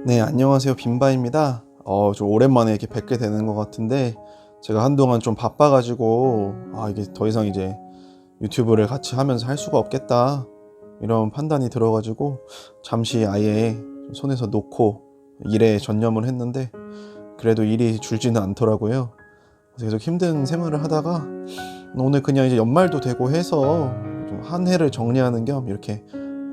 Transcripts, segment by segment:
네, 안녕하세요. 빈바입니다. 좀 오랜만에 이렇게 뵙게 되는 것 같은데, 제가 한동안 좀 바빠가지고, 이게 더 이상 이제 유튜브를 같이 하면서 할 수가 없겠다. 이런 판단이 들어가지고, 잠시 아예 좀 손에서 놓고 일에 전념을 했는데, 그래도 일이 줄지는 않더라고요. 그래서 계속 힘든 생활을 하다가, 오늘 그냥 이제 연말도 되고 해서 좀 한 해를 정리하는 겸 이렇게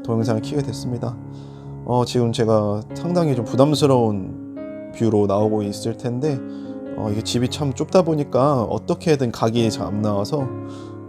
동영상을 켜게 됐습니다. 지금 제가 상당히 좀 부담스러운 뷰로 나오고 있을 텐데, 이게 집이 참 좁다 보니까 어떻게든 각이 잘 안 나와서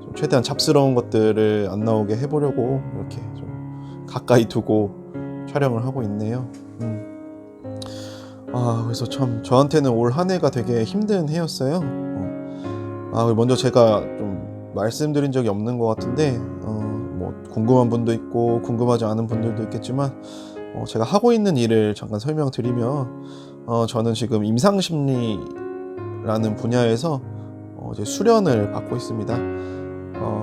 좀 최대한 잡스러운 것들을 안 나오게 해보려고 이렇게 좀 가까이 두고 촬영을 하고 있네요. 그래서 참 저한테는 올 한 해가 되게 힘든 해였어요. 먼저 제가 좀 말씀드린 적이 없는 것 같은데, 뭐 궁금한 분도 있고 궁금하지 않은 분들도 있겠지만, 제가 하고 있는 일을 잠깐 설명드리면, 저는 지금 임상심리라는 분야에서 이제 수련을 받고 있습니다.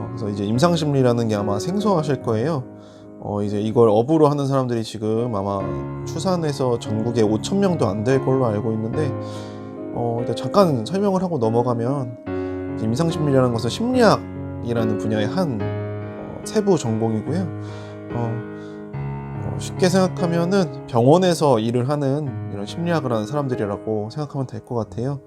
그래서 이제 임상심리라는 게 아마 생소하실 거예요. 이제 이걸 업으로 하는 사람들이 지금 아마 추산해서 전국에 5,000명도 안 될 걸로 알고 있는데, 일단 잠깐 설명을 하고 넘어가면, 임상심리라는 것은 심리학이라는 분야의 한 세부 전공이고요. 쉽게 생각하면은 병원에서 일을 하는 이런 심리학을 하는 사람들이라고 생각하면 될 것 같아요.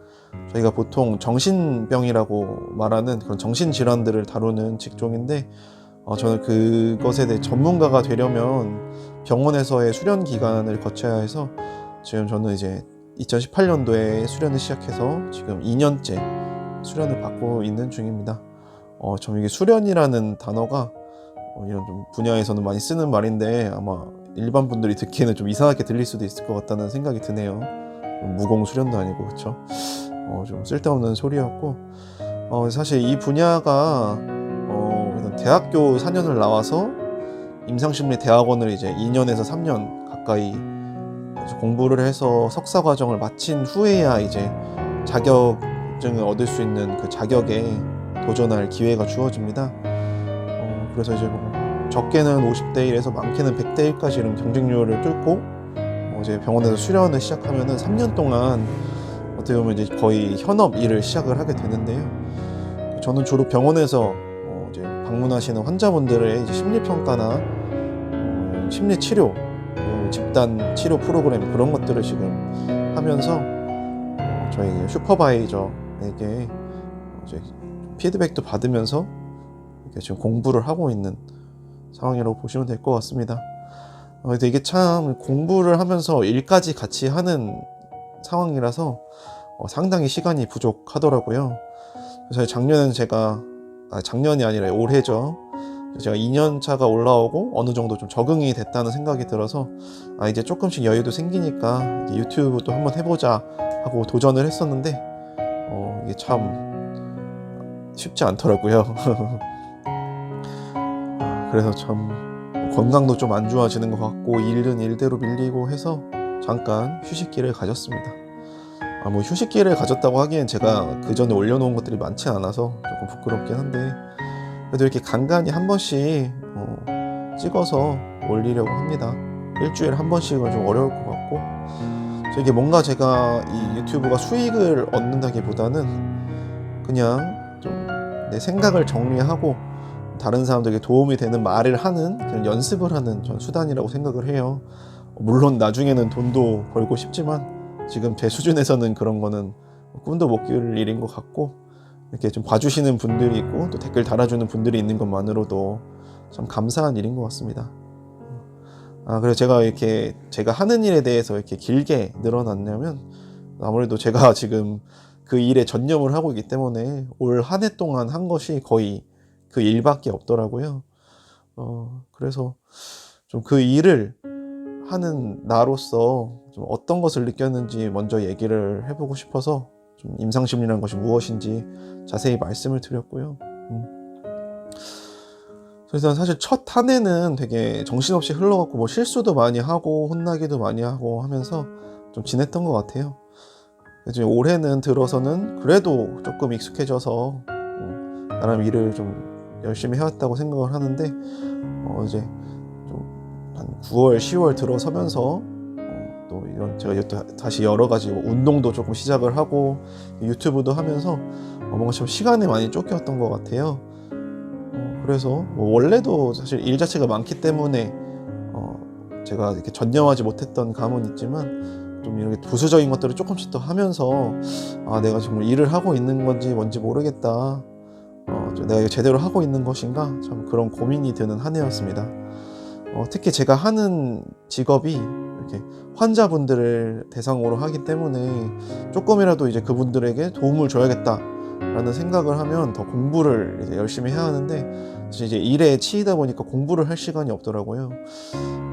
저희가 보통 정신병이라고 말하는 그런 정신질환들을 다루는 직종인데, 저는 그것에 대해 전문가가 되려면 병원에서의 수련 기간을 거쳐야 해서, 지금 저는 이제 2018년도에 수련을 시작해서 지금 2년째 수련을 받고 있는 중입니다. 좀 이게 수련이라는 단어가 이런 좀 분야에서는 많이 쓰는 말인데, 아마 일반 분들이 듣기에는 좀 이상하게 들릴 수도 있을 것 같다는 생각이 드네요. 무공 수련도 아니고, 그쵸? 좀 쓸데없는 소리였고, 사실 이 분야가 일단 대학교 4년을 나와서 임상심리 대학원을 이제 2년에서 3년 가까이 이제 공부를 해서 석사 과정을 마친 후에야 이제 자격증을 얻을 수 있는 그 자격에 도전할 기회가 주어집니다. 그래서 이제 뭐 적게는 50대 1에서 많게는 100대 1까지 이런 경쟁률을 뚫고 이제 병원에서 수련을 시작하면은 3년 동안 어떻게 보면 이제 거의 현업 일을 시작을 하게 되는데요. 저는 주로 병원에서 이제 방문하시는 환자분들의 이제 심리 평가나 심리 치료, 집단 치료 프로그램 그런 것들을 지금 하면서 저희 슈퍼바이저에게 이제 피드백도 받으면서 이렇게 지금 공부를 하고 있는 상황이라고 보시면 될 것 같습니다. 근데 이게 참 공부를 하면서 일까지 같이 하는 상황이라서 상당히 시간이 부족하더라고요. 그래서 작년은 작년이 아니라 올해죠. 제가 2년 차가 올라오고 어느 정도 좀 적응이 됐다는 생각이 들어서, 이제 조금씩 여유도 생기니까 이제 유튜브도 한번 해보자 하고 도전을 했었는데, 이게 참 쉽지 않더라고요. 그래서 참 건강도 좀 안 좋아지는 것 같고, 일은 일대로 밀리고 해서 잠깐 휴식기를 가졌습니다. 뭐 휴식기를 가졌다고 하기엔 제가 그 전에 올려놓은 것들이 많지 않아서 조금 부끄럽긴 한데, 그래도 이렇게 간간히 한 번씩 찍어서 올리려고 합니다. 일주일에 한 번씩은 좀 어려울 것 같고, 이게 뭔가 제가 이 유튜브가 수익을 얻는다기보다는 그냥 좀 내 생각을 정리하고 다른 사람들에게 도움이 되는 말을 하는 그런 연습을 하는 전 수단이라고 생각을 해요. 물론 나중에는 돈도 벌고 싶지만 지금 제 수준에서는 그런 거는 꿈도 못 꿀 일인 것 같고, 이렇게 좀 봐주시는 분들이 있고 또 댓글 달아주는 분들이 있는 것만으로도 참 감사한 일인 것 같습니다. 그래서 제가 이렇게 제가 하는 일에 대해서 이렇게 길게 늘어났냐면, 아무래도 제가 지금 그 일에 전념을 하고 있기 때문에 올 한 해 동안 한 것이 거의 그 일밖에 없더라고요. 그래서 좀 그 일을 하는 나로서 좀 어떤 것을 느꼈는지 먼저 얘기를 해보고 싶어서 좀 임상심리라는 것이 무엇인지 자세히 말씀을 드렸고요. 그래서 사실 첫 한 해는 되게 정신없이 흘러갔고, 뭐 실수도 많이 하고 혼나기도 많이 하고 하면서 좀 지냈던 것 같아요. 이제 올해는 들어서는 그래도 조금 익숙해져서 나름 일을 좀 열심히 해왔다고 생각을 하는데, 이제 좀 한 9월, 10월 들어서면서 또 이런 제가 또 다시 여러 가지 운동도 조금 시작을 하고 유튜브도 하면서 뭔가 좀 시간이 많이 쫓겼던 것 같아요. 그래서 원래도 사실 일 자체가 많기 때문에 제가 이렇게 전념하지 못했던 감은 있지만 좀 이렇게 부수적인 것들을 조금씩 더 하면서 내가 정말 일을 하고 있는 건지 뭔지 모르겠다. 내가 이거 제대로 하고 있는 것인가? 참 그런 고민이 드는 한 해였습니다. 특히 제가 하는 직업이 이렇게 환자분들을 대상으로 하기 때문에 조금이라도 이제 그분들에게 도움을 줘야겠다라는 생각을 하면 더 공부를 이제 열심히 해야 하는데 이제 일에 치이다 보니까 공부를 할 시간이 없더라고요.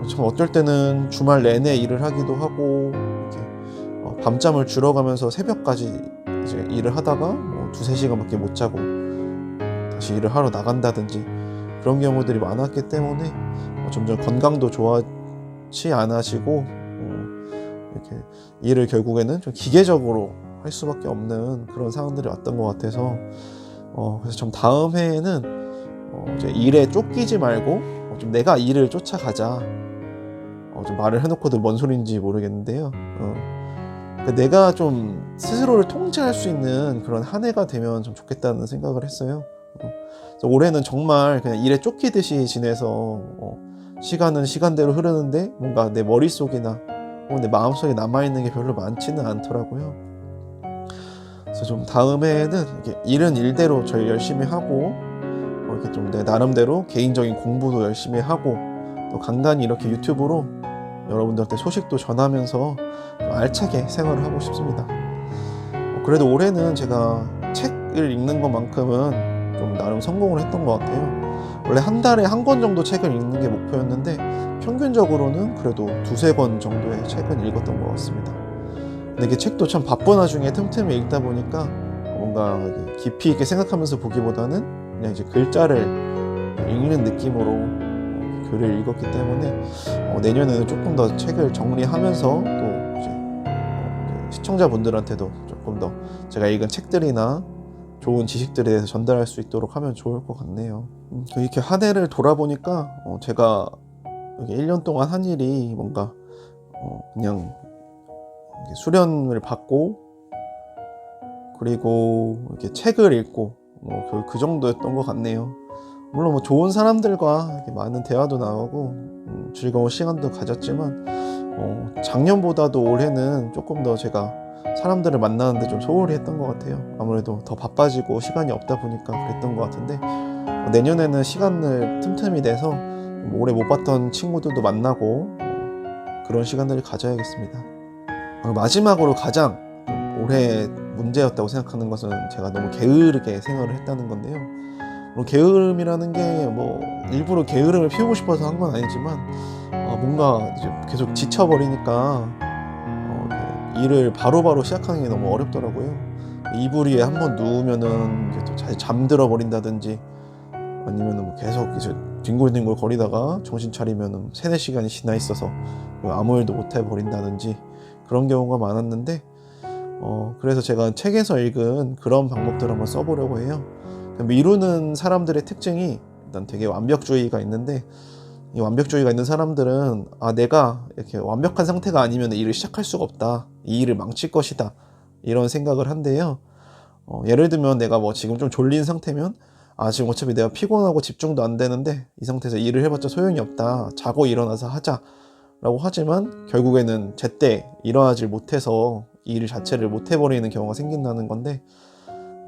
참 어떨 때는 주말 내내 일을 하기도 하고 이렇게 밤잠을 줄여가면서 새벽까지 이제 일을 하다가 뭐 2-3시간밖에 못 자고 다시 일을 하러 나간다든지 그런 경우들이 많았기 때문에 점점 건강도 좋아지 않아지고 이렇게 일을 결국에는 좀 기계적으로 할 수밖에 없는 그런 상황들이 왔던 것 같아서 그래서 좀 다음 해에는 이제 일에 쫓기지 말고 좀 내가 일을 쫓아가자. 좀 말을 해놓고도 뭔 소리인지 모르겠는데요. 그러니까 내가 좀 스스로를 통제할 수 있는 그런 한 해가 되면 좀 좋겠다는 생각을 했어요. 그래서 올해는 정말 그냥 일에 쫓기듯이 지내서 시간은 시간대로 흐르는데 뭔가 내 머릿속이나 내 마음속에 남아있는 게 별로 많지는 않더라고요. 그래서 좀 다음 해에는 이렇게 일은 일대로 저희 열심히 하고 이렇게 좀 내 나름대로 개인적인 공부도 열심히 하고 또 간단히 이렇게 유튜브로 여러분들한테 소식도 전하면서 알차게 생활을 하고 싶습니다. 그래도 올해는 제가 책을 읽는 것만큼은 좀 나름 성공을 했던 것 같아요. 원래 한 달에 한 권 정도 책을 읽는 게 목표였는데 평균적으로는 그래도 2-3권 정도의 책은 읽었던 것 같습니다. 근데 이게 책도 참 바쁜 와중에 틈틈이 읽다 보니까 뭔가 깊이 있게 생각하면서 보기보다는 그냥 이제 글자를 읽는 느낌으로 글을 읽었기 때문에 내년에는 조금 더 책을 정리하면서 또 이제 시청자분들한테도 조금 더 제가 읽은 책들이나 좋은 지식들에 대해서 전달할 수 있도록 하면 좋을 것 같네요. 이렇게 한 해를 돌아보니까 제가 1년 동안 한 일이 뭔가 그냥 수련을 받고 그리고 이렇게 책을 읽고 그 정도였던 것 같네요. 물론 뭐 좋은 사람들과 이렇게 많은 대화도 나오고 즐거운 시간도 가졌지만 작년보다도 올해는 조금 더 제가 사람들을 만나는데 좀 소홀히 했던 것 같아요. 아무래도 더 바빠지고 시간이 없다 보니까 그랬던 것 같은데 내년에는 시간을 틈틈이 내서 오래 못 봤던 친구들도 만나고 그런 시간들을 가져야겠습니다. 마지막으로 가장 올해 문제였다고 생각하는 것은 제가 너무 게으르게 생활을 했다는 건데요. 게으름이라는 게 뭐 일부러 게으름을 피우고 싶어서 한 건 아니지만 뭔가 이제 계속 지쳐버리니까 일을 바로바로 시작하는 게 너무 어렵더라고요. 이불 위에 한번 누우면은 또 잠들어 버린다든지 아니면은 뭐 계속 이제 뒹굴뒹굴 거리다가 정신 차리면은 3-4시간이 지나 있어서 아무 일도 못 해버린다든지 그런 경우가 많았는데 그래서 제가 책에서 읽은 그런 방법들을 한번 써보려고 해요. 미루는 사람들의 특징이 일단 되게 완벽주의가 있는데 이 완벽주의가 있는 사람들은 내가 이렇게 완벽한 상태가 아니면 일을 시작할 수가 없다. 이 일을 망칠 것이다. 이런 생각을 한대요. 예를 들면 내가 뭐 지금 좀 졸린 상태면 지금 어차피 내가 피곤하고 집중도 안 되는데 이 상태에서 일을 해봤자 소용이 없다. 자고 일어나서 하자. 라고 하지만 결국에는 제때 일어나질 못해서 이 일 자체를 못 해버리는 경우가 생긴다는 건데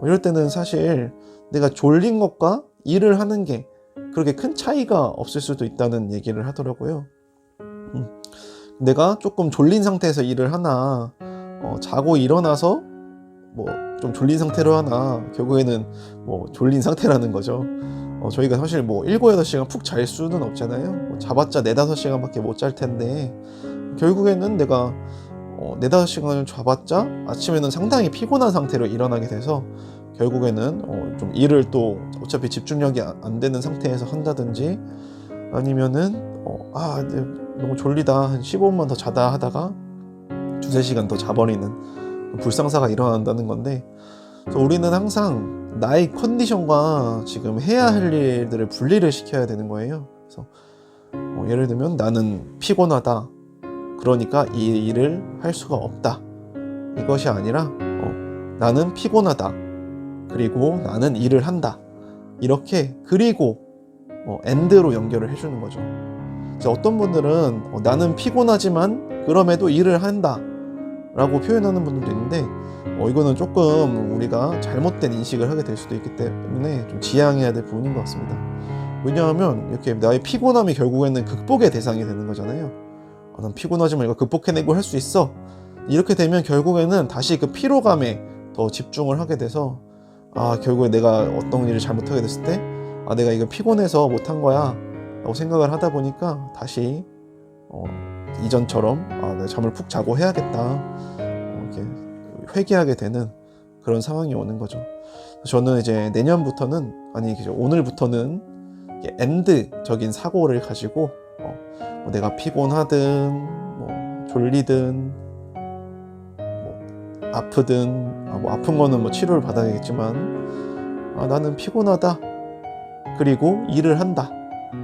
이럴 때는 사실 내가 졸린 것과 일을 하는 게 그렇게 큰 차이가 없을 수도 있다는 얘기를 하더라고요. 내가 조금 졸린 상태에서 일을 하나 자고 일어나서 뭐 좀 졸린 상태로 하나 결국에는 뭐 졸린 상태라는 거죠. 저희가 사실 뭐 7-8시간 푹 잘 수는 없잖아요. 자봤자 4-5시간 밖에 못 잘 텐데 결국에는 내가 4-5시간을 자봤자 아침에는 상당히 피곤한 상태로 일어나게 돼서 결국에는 좀 일을 또 어차피 집중력이 안 되는 상태에서 한다든지 아니면은 너무 졸리다 한 15분만 더 자다 하다가 2-3시간 더 자버리는 불상사가 일어난다는 건데 그래서 우리는 항상 나의 컨디션과 지금 해야 할 일들을 분리를 시켜야 되는 거예요. 그래서 예를 들면 나는 피곤하다 그러니까 이 일을 할 수가 없다. 이것이 아니라 나는 피곤하다. 그리고 나는 일을 한다. 이렇게 그리고 엔드로 연결을 해주는 거죠. 어떤 분들은 나는 피곤하지만 그럼에도 일을 한다 라고 표현하는 분들도 있는데 이거는 조금 우리가 잘못된 인식을 하게 될 수도 있기 때문에 좀 지양해야 될 부분인 것 같습니다. 왜냐하면 이렇게 나의 피곤함이 결국에는 극복의 대상이 되는 거잖아요. 난 피곤하지만 이거 극복해내고 할 수 있어. 이렇게 되면 결국에는 다시 그 피로감에 더 집중을 하게 돼서 결국에 내가 어떤 일을 잘못하게 됐을 때 내가 이거 피곤해서 못한 거야 라고 생각을 하다 보니까 다시 이전처럼 내가 잠을 푹 자고 해야겠다 이렇게 회귀하게 되는 그런 상황이 오는 거죠. 저는 이제 내년부터는 오늘부터는 엔드적인 사고를 가지고 내가 피곤하든 졸리든 아프든 아픈 거는 치료를 받아야겠지만 나는 피곤하다. 그리고 일을 한다.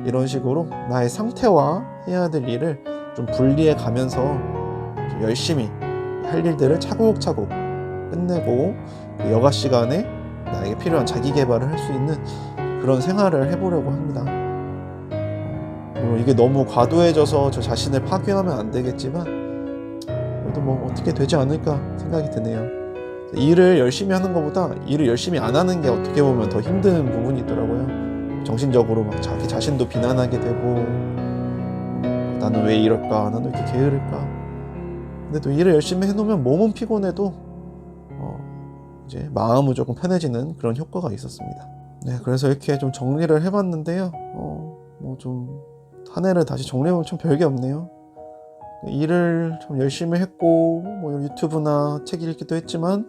이런 식으로 나의 상태와 해야 될 일을 좀 분리해 가면서 좀 열심히 할 일들을 차곡차곡 끝내고 여가 시간에 나에게 필요한 자기 개발을 할 수 있는 그런 생활을 해보려고 합니다. 물론 이게 너무 과도해져서 저 자신을 파괴하면 안 되겠지만 그래도 어떻게 되지 않을까 생각이 드네요. 일을 열심히 하는 것보다 일을 열심히 안 하는 게 어떻게 보면 더 힘든 부분이 있더라고요. 정신적으로 자기 자신도 비난하게 되고 나는 왜 이럴까? 나는 왜 이렇게 게으를까? 근데 또 일을 열심히 해놓으면 몸은 피곤해도 이제 마음은 조금 편해지는 그런 효과가 있었습니다. 네, 그래서 이렇게 좀 정리를 해봤는데요. 좀 한 해를 다시 정리해보면 좀 별게 없네요. 일을 좀 열심히 했고 유튜브나 책 읽기도 했지만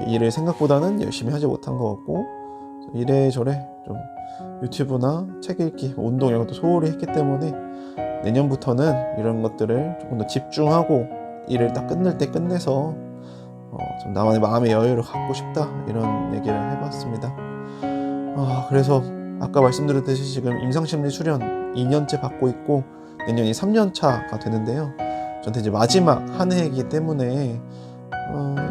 일을 생각보다는 열심히 하지 못한 것 같고 이래저래 좀 유튜브나 책 읽기, 운동 이런 것도 소홀히 했기 때문에 내년부터는 이런 것들을 조금 더 집중하고 일을 딱 끝낼 때 끝내서 좀 나만의 마음의 여유를 갖고 싶다 이런 얘기를 해봤습니다. 그래서 아까 말씀드렸듯이 지금 임상심리 수련 2년째 받고 있고 내년이 3년차가 되는데요. 저한테 이제 마지막 한 해이기 때문에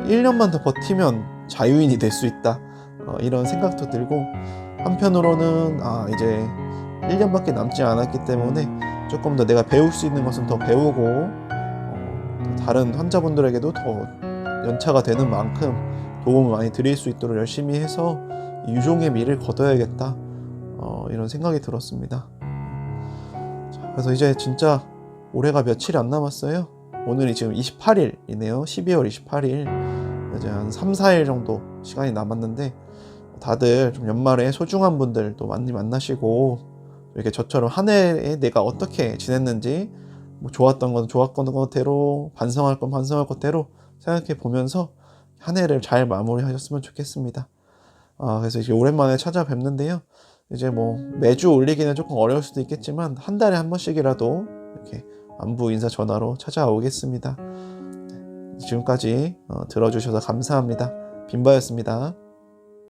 1년만 더 버티면 자유인이 될 수 있다 이런 생각도 들고 한편으로는 이제 1년밖에 남지 않았기 때문에 조금 더 내가 배울 수 있는 것은 더 배우고 다른 환자분들에게도 더 연차가 되는 만큼 도움을 많이 드릴 수 있도록 열심히 해서 유종의 미를 거둬야겠다 이런 생각이 들었습니다. 그래서 이제 진짜 올해가 며칠이 안 남았어요. 오늘이 지금 28일이네요. 12월 28일 이제 한 3, 4일 정도 시간이 남았는데 다들 좀 연말에 소중한 분들도 많이 만나시고 이렇게 저처럼 한 해에 내가 어떻게 지냈는지 좋았던 건 좋았던 것대로 반성할 건 반성할 것대로 생각해 보면서 한 해를 잘 마무리하셨으면 좋겠습니다. 그래서 이제 오랜만에 찾아뵙는데요. 이제 매주 올리기는 조금 어려울 수도 있겠지만 한 달에 한 번씩이라도 이렇게 안부 인사 전화로 찾아오겠습니다. 지금까지 들어주셔서 감사합니다. 빈바였습니다.